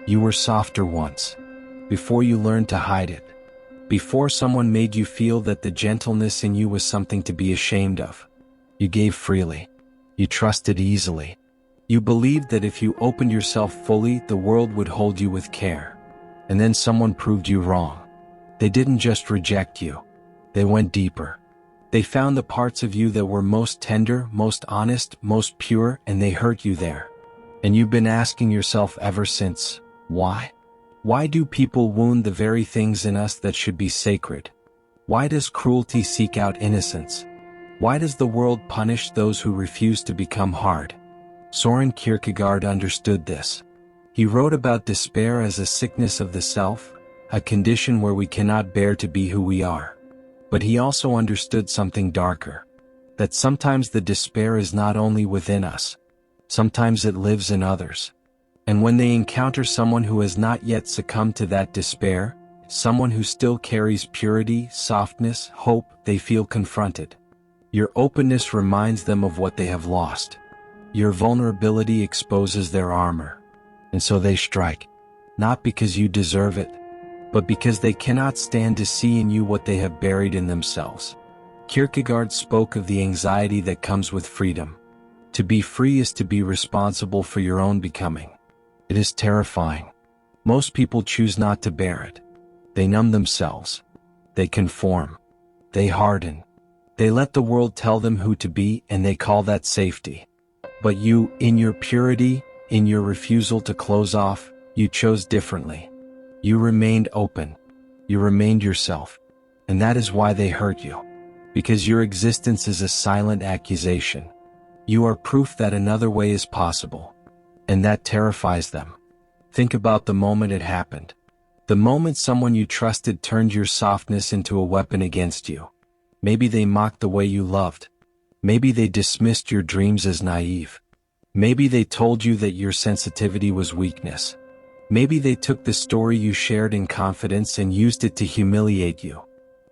You were softer once, before you learned to hide it, before someone made you feel that the gentleness in you was something to be ashamed of. You gave freely. You trusted easily. You believed that if you opened yourself fully, the world would hold you with care. And then someone proved you wrong. They didn't just reject you. They went deeper. They found the parts of you that were most tender, most honest, most pure, and they hurt you there. And you've been asking yourself ever since, why? Why do people wound the very things in us that should be sacred? Why does cruelty seek out innocence? Why does the world punish those who refuse to become hard? Søren Kierkegaard understood this. He wrote about despair as a sickness of the self, a condition where we cannot bear to be who we are. But he also understood something darker, that sometimes the despair is not only within us, sometimes it lives in others. And when they encounter someone who has not yet succumbed to that despair, someone who still carries purity, softness, hope, they feel confronted. Your openness reminds them of what they have lost. Your vulnerability exposes their armor. And so they strike, not because you deserve it, but because they cannot stand to see in you what they have buried in themselves. Kierkegaard spoke of the anxiety that comes with freedom. To be free is to be responsible for your own becoming. It is terrifying. Most people choose not to bear it. They numb themselves. They conform. They harden. They let the world tell them who to be, and they call that safety. But you, in your purity, in your refusal to close off, you chose differently. You remained open. You remained yourself. And that is why they hurt you. Because your existence is a silent accusation. You are proof that another way is possible. And that terrifies them. Think about the moment it happened. The moment someone you trusted turned your softness into a weapon against you. Maybe they mocked the way you loved. Maybe they dismissed your dreams as naive. Maybe they told you that your sensitivity was weakness. Maybe they took the story you shared in confidence and used it to humiliate you.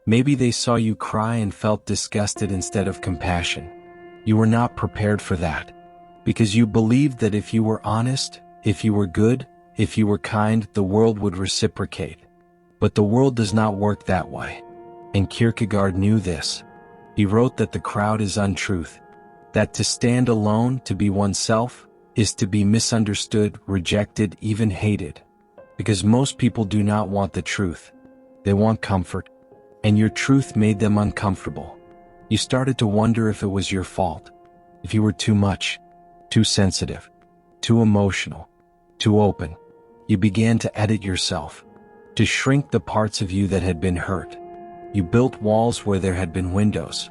Maybe they saw you cry and felt disgusted instead of compassion. You were not prepared for that. Because you believed that if you were honest, if you were good, if you were kind, the world would reciprocate. But the world does not work that way. And Kierkegaard knew this. He wrote that the crowd is untruth. That to stand alone, to be oneself, is to be misunderstood, rejected, even hated. Because most people do not want the truth. They want comfort. And your truth made them uncomfortable. You started to wonder if it was your fault. If you were too much. Too sensitive, too emotional, too open. You began to edit yourself, to shrink the parts of you that had been hurt. You built walls where there had been windows.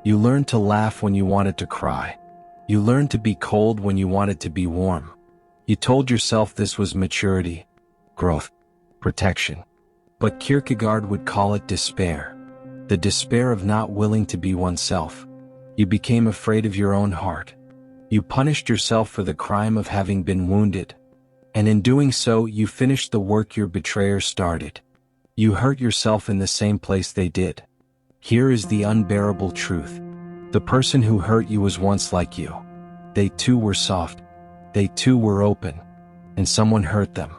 You learned to laugh when you wanted to cry. You learned to be cold when you wanted to be warm. You told yourself this was maturity, growth, protection. But Kierkegaard would call it despair. The despair of not willing to be oneself. You became afraid of your own heart. You punished yourself for the crime of having been wounded. And in doing so, you finished the work your betrayer started. You hurt yourself in the same place they did. Here is the unbearable truth. The person who hurt you was once like you. They too were soft. They too were open. And someone hurt them.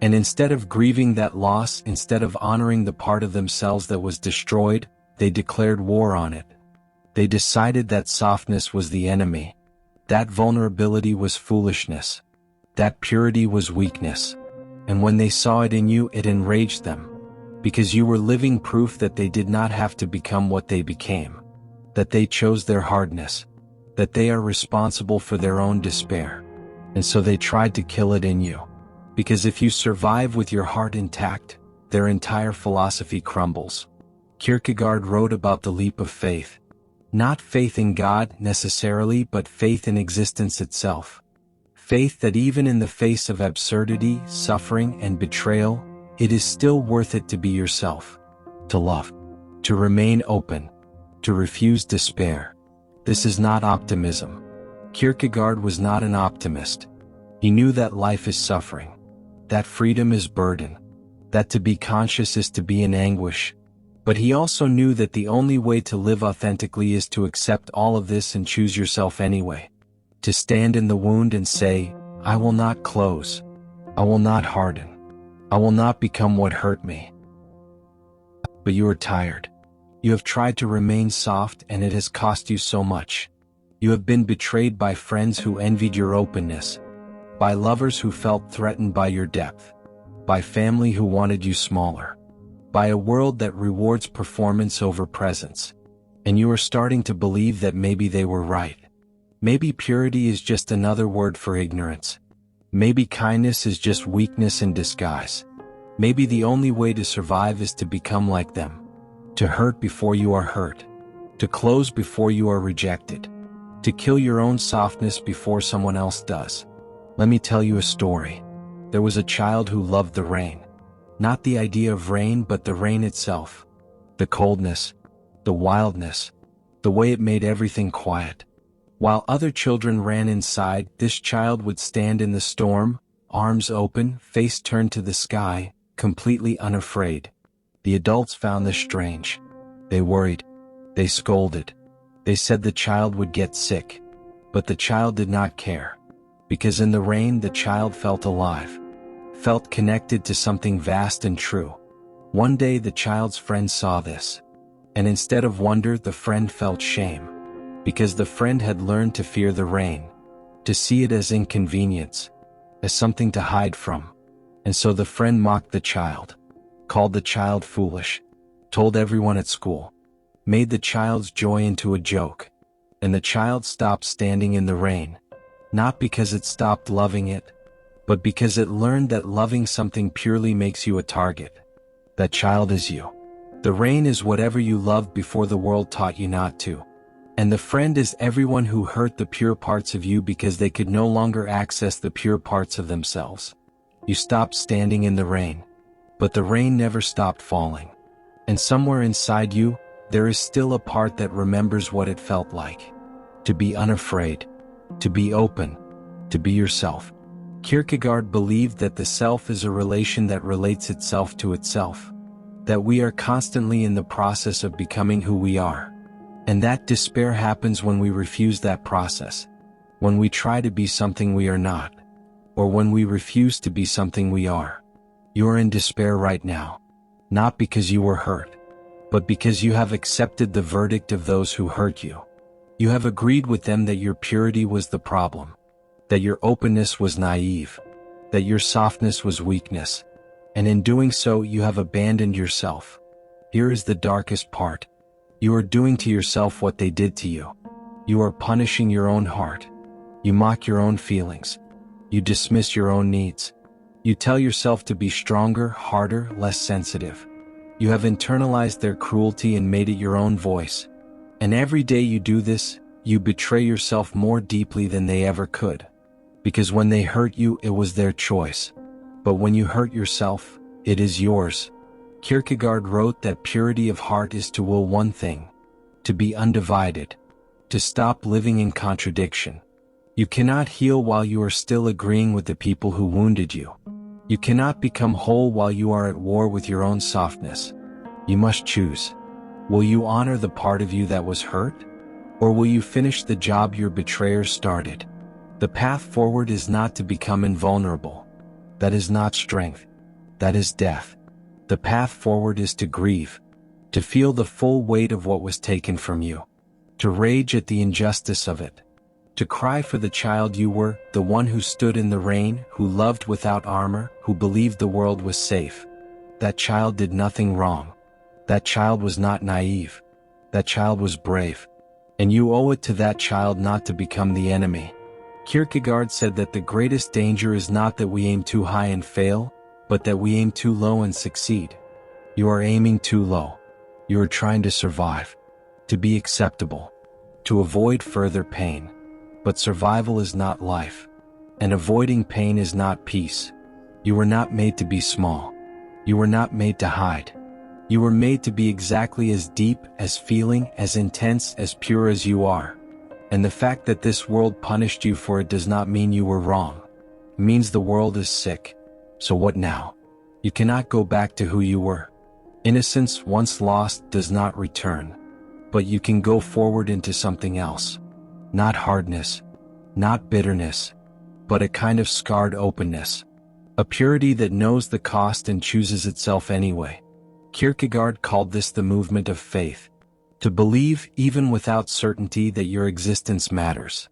And instead of grieving that loss, instead of honoring the part of themselves that was destroyed, they declared war on it. They decided that softness was the enemy. That vulnerability was foolishness. That purity was weakness. And when they saw it in you, it enraged them. Because you were living proof that they did not have to become what they became. That they chose their hardness. That they are responsible for their own despair. And so they tried to kill it in you. Because if you survive with your heart intact, their entire philosophy crumbles. Kierkegaard wrote about the leap of faith. Not faith in God necessarily, but faith in existence itself. Faith that even in the face of absurdity, suffering, and betrayal, it is still worth it to be yourself. To love. To remain open. To refuse despair. This is not optimism. Kierkegaard was not an optimist. He knew that life is suffering. That freedom is burden. That to be conscious is to be in anguish. But he also knew that the only way to live authentically is to accept all of this and choose yourself anyway. To stand in the wound and say, I will not close. I will not harden. I will not become what hurt me. But you are tired. You have tried to remain soft and it has cost you so much. You have been betrayed by friends who envied your openness, by lovers who felt threatened by your depth, by family who wanted you smaller, by a world that rewards performance over presence. And you are starting to believe that maybe they were right. Maybe purity is just another word for ignorance. Maybe kindness is just weakness in disguise. Maybe the only way to survive is to become like them. To hurt before you are hurt. To close before you are rejected. To kill your own softness before someone else does. Let me tell you a story. There was a child who loved the rain. Not the idea of rain, but the rain itself. The coldness, the wildness, the way it made everything quiet. While other children ran inside, this child would stand in the storm, arms open, face turned to the sky, completely unafraid. The adults found this strange. They worried. They scolded. They said the child would get sick. But the child did not care. Because in the rain the child felt alive. Felt connected to something vast and true. One day the child's friend saw this. And instead of wonder, the friend felt shame. Because the friend had learned to fear the rain. To see it as inconvenience. As something to hide from. And so the friend mocked the child. Called the child foolish. Told everyone at school. Made the child's joy into a joke. And the child stopped standing in the rain. Not because it stopped loving it, but because it learned that loving something purely makes you a target. That child is you. The rain is whatever you loved before the world taught you not to. And the friend is everyone who hurt the pure parts of you because they could no longer access the pure parts of themselves. You stopped standing in the rain. But the rain never stopped falling. And somewhere inside you, there is still a part that remembers what it felt like. To be unafraid. To be open. To be yourself. Kierkegaard believed that the self is a relation that relates itself to itself. That we are constantly in the process of becoming who we are. And that despair happens when we refuse that process. When we try to be something we are not. Or when we refuse to be something we are. You are in despair right now. Not because you were hurt. But because you have accepted the verdict of those who hurt you. You have agreed with them that your purity was the problem. That your openness was naive. That your softness was weakness. And in doing so you have abandoned yourself. Here is the darkest part. You are doing to yourself what they did to you. You are punishing your own heart. You mock your own feelings. You dismiss your own needs. You tell yourself to be stronger, harder, less sensitive. You have internalized their cruelty and made it your own voice. And every day you do this, you betray yourself more deeply than they ever could. Because when they hurt you, it was their choice. But when you hurt yourself, it is yours. Kierkegaard wrote that purity of heart is to will one thing. To be undivided. To stop living in contradiction. You cannot heal while you are still agreeing with the people who wounded you. You cannot become whole while you are at war with your own softness. You must choose. Will you honor the part of you that was hurt? Or will you finish the job your betrayer started? The path forward is not to become invulnerable. That is not strength. That is death. The path forward is to grieve. To feel the full weight of what was taken from you. To rage at the injustice of it. To cry for the child you were, the one who stood in the rain, who loved without armor, who believed the world was safe. That child did nothing wrong. That child was not naive. That child was brave. And you owe it to that child not to become the enemy. Kierkegaard said that the greatest danger is not that we aim too high and fail, but that we aim too low and succeed. You are aiming too low. You are trying to survive. To be acceptable. To avoid further pain. But survival is not life. And avoiding pain is not peace. You were not made to be small. You were not made to hide. You were made to be exactly as deep, as feeling, as intense, as pure as you are. And the fact that this world punished you for it does not mean you were wrong. It means the world is sick. So what now? You cannot go back to who you were. Innocence, once lost, does not return. But you can go forward into something else. Not hardness, not bitterness, but a kind of scarred openness. a purity that knows the cost and chooses itself anyway. Kierkegaard called this the movement of faith, to believe even without certainty that your existence matters,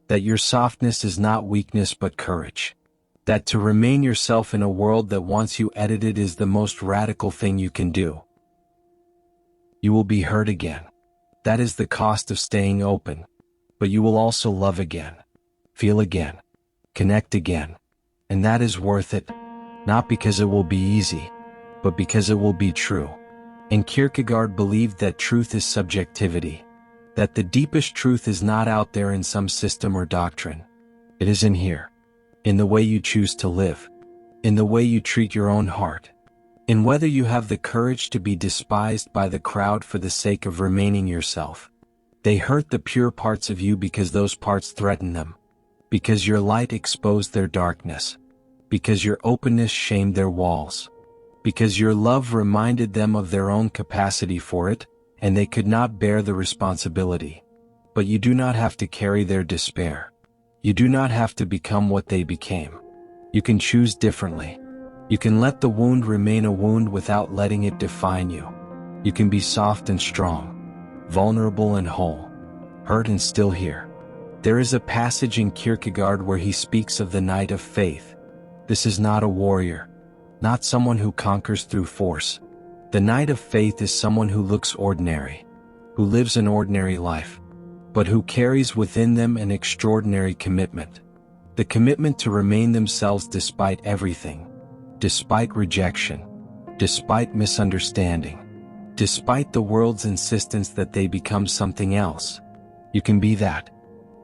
that your softness is not weakness but courage, that to remain yourself in a world that wants you edited is the most radical thing you can do. You will be hurt again. That is the cost of staying open, but you will also love again, feel again, connect again, and that is worth it, not because it will be easy, but because it will be true. And Kierkegaard believed that truth is subjectivity, that the deepest truth is not out there in some system or doctrine. It is in here, in the way you choose to live, in the way you treat your own heart, in whether you have the courage to be despised by the crowd for the sake of remaining yourself. They hurt the pure parts of you because those parts threaten them, because your light exposed their darkness, because your openness shamed their walls, because your love reminded them of their own capacity for it, and they could not bear the responsibility. But you do not have to carry their despair. You do not have to become what they became. You can choose differently. You can let the wound remain a wound without letting it define you. You can be soft and strong, vulnerable and whole, hurt and still here. There is a passage in Kierkegaard where he speaks of the knight of faith. This is not a warrior, not someone who conquers through force. The knight of faith is someone who looks ordinary, who lives an ordinary life, but who carries within them an extraordinary commitment. The commitment to remain themselves despite everything, despite rejection, despite misunderstanding, despite the world's insistence that they become something else. You can be that.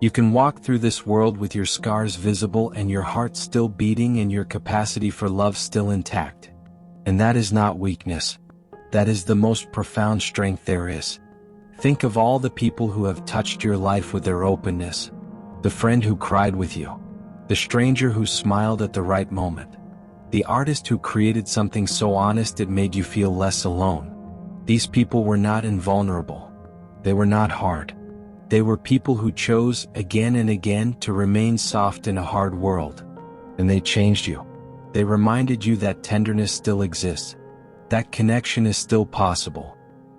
You can walk through this world with your scars visible and your heart still beating and your capacity for love still intact. And that is not weakness. That is the most profound strength there is. Think of all the people who have touched your life with their openness. The friend who cried with you. The stranger who smiled at the right moment. The artist who created something so honest it made you feel less alone. These people were not invulnerable. They were not hard. They were people who chose again and again to remain soft in a hard world. And they changed you. They reminded you that tenderness still exists, that connection is still possible,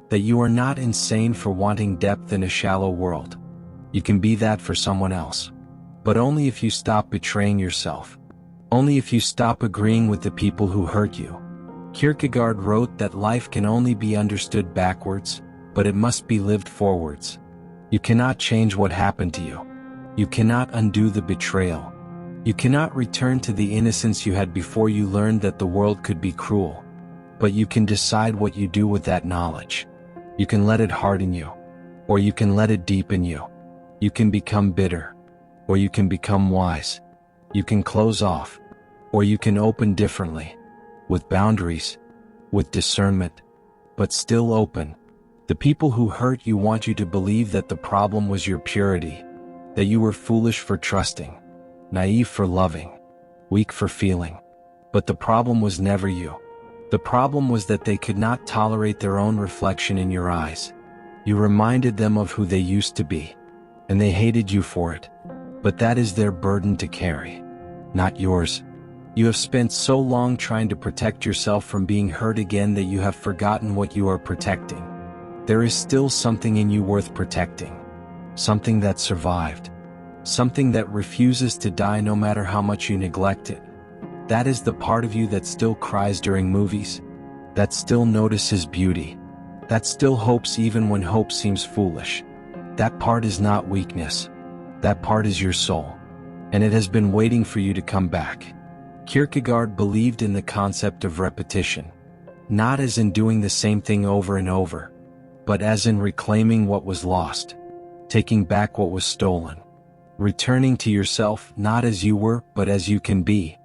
that you are not insane for wanting depth in a shallow world. You can be that for someone else, but only if you stop betraying yourself, only if you stop agreeing with the people who hurt you. Kierkegaard wrote that life can only be understood backwards, but it must be lived forwards. You cannot change what happened to you. You cannot undo the betrayal. You cannot return to the innocence you had before you learned that the world could be cruel. But you can decide what you do with that knowledge. You can let it harden you, or you can let it deepen you. You can become bitter, or you can become wise. You can close off, or you can open differently, with boundaries, with discernment, but still open. The people who hurt you want you to believe that the problem was your purity, that you were foolish for trusting, naive for loving, weak for feeling. But the problem was never you. The problem was that they could not tolerate their own reflection in your eyes. You reminded them of who they used to be, and they hated you for it. But that is their burden to carry, not yours. You have spent so long trying to protect yourself from being hurt again that you have forgotten what you are protecting. There is still something in you worth protecting, something that survived, something that refuses to die no matter how much you neglect it. That is the part of you that still cries during movies, that still notices beauty, that still hopes even when hope seems foolish. That part is not weakness. That part is your soul, and it has been waiting for you to come back. Kierkegaard believed in the concept of repetition, not as in doing the same thing over and over, but as in reclaiming what was lost, taking back what was stolen, returning to yourself not as you were but as you can be.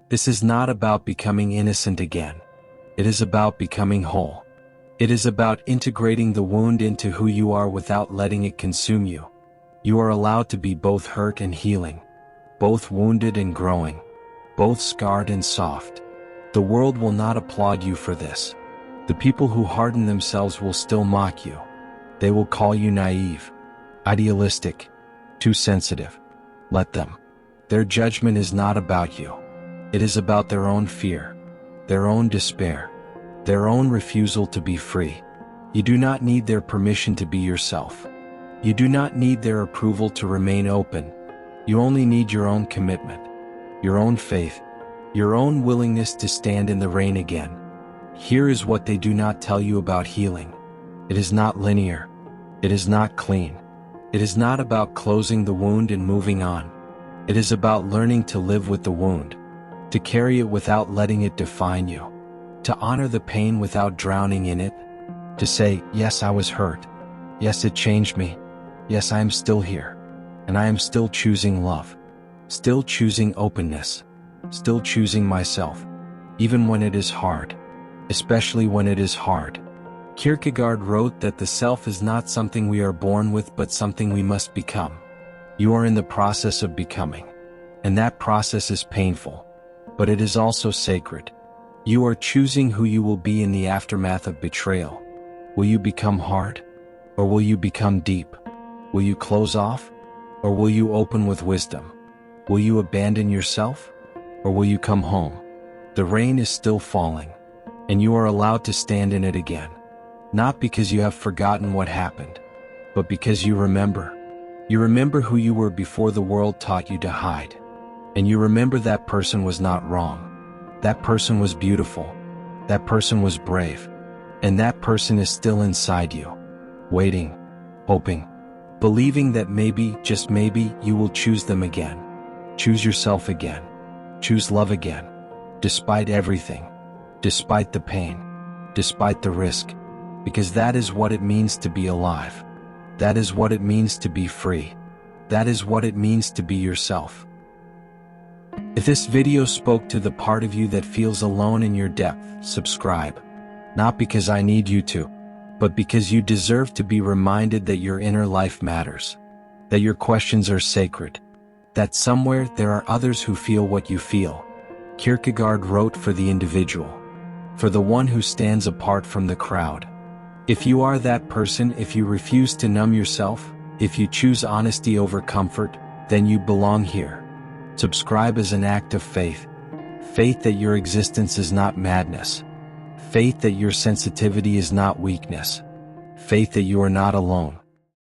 This is not about becoming innocent again. It is about becoming whole. It is about integrating the wound into who you are without letting it consume you. You are allowed to be both hurt and healing, both wounded and growing, both scarred and soft. The world will not applaud you for this. The people who harden themselves will still mock you. They will call you naive, idealistic, too sensitive. Let them. Their judgment is not about you. It is about their own fear, their own despair, their own refusal to be free. You do not need their permission to be yourself. You do not need their approval to remain open. You only need your own commitment, your own faith, your own willingness to stand in the rain again. Here is what they do not tell you about healing. It is not linear. It is not clean. It is not about closing the wound and moving on. It is about learning to live with the wound, to carry it without letting it define you, to honor the pain without drowning in it, to say, yes, I was hurt. Yes, it changed me. Yes, I am still here. And I am still choosing love, still choosing openness, still choosing myself, even when it is hard, especially when it is hard. Kierkegaard wrote that the self is not something we are born with but something we must become. You are in the process of becoming, and that process is painful, but it is also sacred. You are choosing who you will be in the aftermath of betrayal. Will you become hard, or will you become deep? Will you close off, or will you open with wisdom? Will you abandon yourself, or will you come home? The rain is still falling, and you are allowed to stand in it again. Not because you have forgotten what happened, but because you remember. You remember who you were before the world taught you to hide. And you remember that person was not wrong. That person was beautiful. That person was brave. And that person is still inside you, waiting, hoping, believing that maybe, just maybe, you will choose them again. Choose yourself again. Choose love again. Despite everything. Despite the pain. Despite the risk. Because that is what it means to be alive. That is what it means to be free. That is what it means to be yourself. If this video spoke to the part of you that feels alone in your depth, subscribe. Not because I need you to, but because you deserve to be reminded that your inner life matters. That your questions are sacred. That somewhere there are others who feel what you feel. Kierkegaard wrote for the individual. For the one who stands apart from the crowd. If you are that person, if you refuse to numb yourself, if you choose honesty over comfort, then you belong here. Subscribe as an act of faith. Faith that your existence is not madness. Faith that your sensitivity is not weakness. Faith that you are not alone.